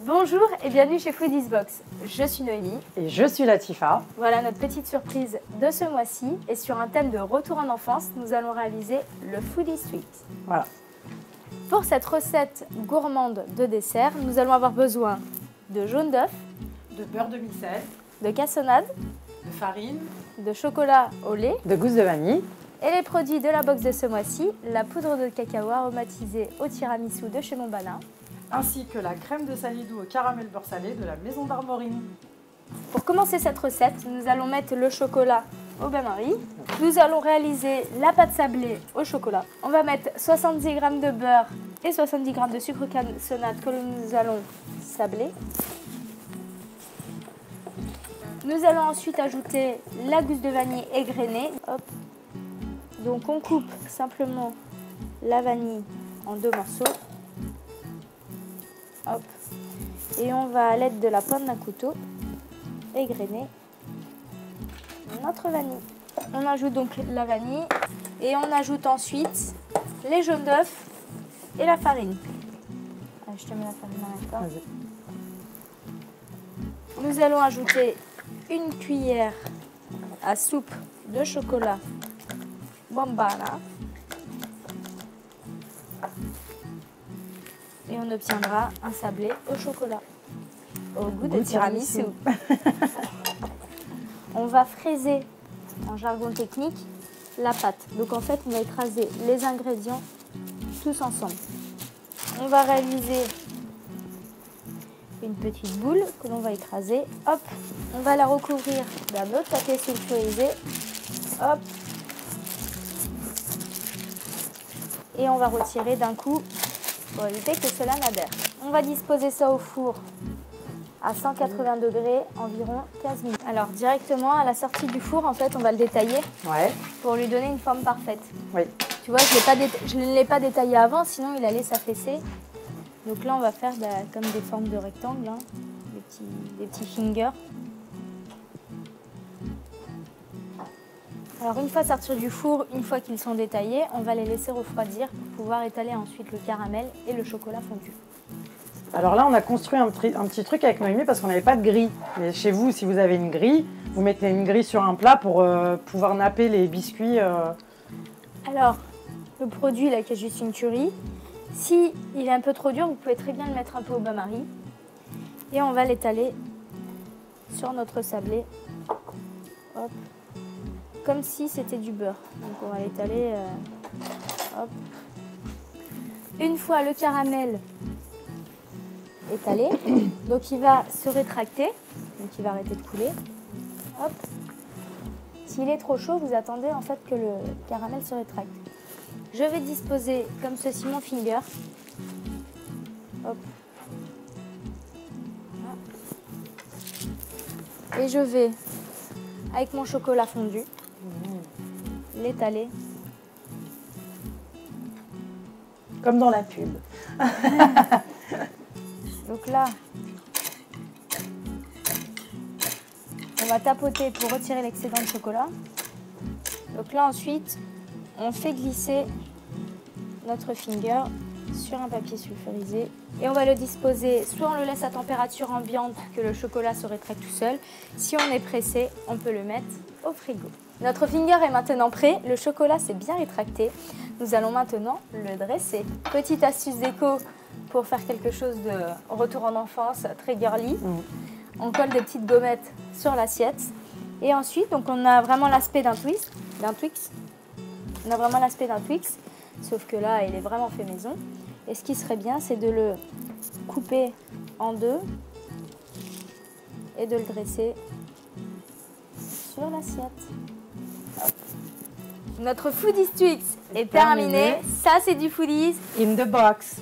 Bonjour et bienvenue chez Foodies Box. Je suis Noémie. Et je suis Latifa. Voilà notre petite surprise de ce mois-ci. Et sur un thème de retour en enfance, nous allons réaliser le Foodie Sweet. Voilà. Pour cette recette gourmande de dessert, nous allons avoir besoin de jaune d'œuf, De beurre de micelle, de cassonade, de farine, de chocolat au lait de gousse de vanille, et les produits de la box de ce mois-ci, la poudre de cacao aromatisée au tiramisu de chez Montbalin, ainsi que la crème de salidou au caramel beurre salé de la maison d'Armorine. Pour commencer cette recette, nous allons mettre le chocolat au bain-marie. Nous allons réaliser la pâte sablée au chocolat. On va mettre 70 g de beurre et 70 g de sucre cassonade que nous allons sabler. Nous allons ensuite ajouter la gousse de vanille égrenée. Hop. Donc on coupe simplement la vanille en 2 morceaux. Hop. Et on va à l'aide de la pointe d'un couteau égrener notre vanille. On ajoute donc la vanille et on ajoute ensuite les jaunes d'œufs et la farine. Allez, je te mets la farine en même temps. Nous allons ajouter une cuillère à soupe de chocolat Montbalin et on obtiendra un sablé au chocolat au goût de tiramisu. On va fraiser, en jargon technique, la pâte. Donc en fait, on va écraser les ingrédients tous ensemble. On va réaliser une petite boule que l'on va écraser. Hop, on va la recouvrir d'un autre papier sulfurisé. Hop. Et on va retirer d'un coup pour éviter que cela n'adhère. On va disposer ça au four à 180 degrés, environ 15 minutes. Alors directement à la sortie du four, en fait, on va le détailler pour lui donner une forme parfaite. Oui. Tu vois, je ne l'ai pas détaillé avant, sinon il allait s'affaisser. Donc là, on va faire comme des formes de rectangles, hein, des petits fingers. Alors une fois sortis du four, une fois qu'ils sont détaillés, on va les laisser refroidir pour pouvoir étaler ensuite le caramel et le chocolat fondu. Alors là, on a construit un petit truc avec Noémie parce qu'on n'avait pas de grille. Mais chez vous, si vous avez une grille, vous mettez une grille sur un plat pour pouvoir napper les biscuits. Alors, le produit là qui est juste une tuerie, si il est un peu trop dur, vous pouvez très bien le mettre un peu au bain-marie. Et on va l'étaler sur notre sablé. Hop. Comme si c'était du beurre. Donc on va l'étaler. Hop. Une fois le caramel étalé, donc il va se rétracter, donc il va arrêter de couler. Hop. S'il est trop chaud, vous attendez en fait que le caramel se rétracte. Je vais disposer comme ceci mon finger. Hop. Et je vais, avec mon chocolat fondu, l'étaler. Comme dans la pub. Donc là, on va tapoter pour retirer l'excédent de chocolat. Donc là ensuite, on fait glisser notre finger sur un papier sulfurisé et on va le disposer, soit on le laisse à température ambiante que le chocolat se rétracte tout seul. Si on est pressé, on peut le mettre au frigo. Notre finger est maintenant prêt, le chocolat s'est bien rétracté. Nous allons maintenant le dresser. Petite astuce déco pour faire quelque chose de retour en enfance très girly. On colle des petites gommettes sur l'assiette et ensuite donc on a vraiment l'aspect d'un Twix. On a vraiment l'aspect d'un Twix, sauf que là il est vraiment fait maison. Et ce qui serait bien, c'est de le couper en deux et de le dresser sur l'assiette. Notre Foodies Twix est terminé. Ça, c'est du Foodies In the box.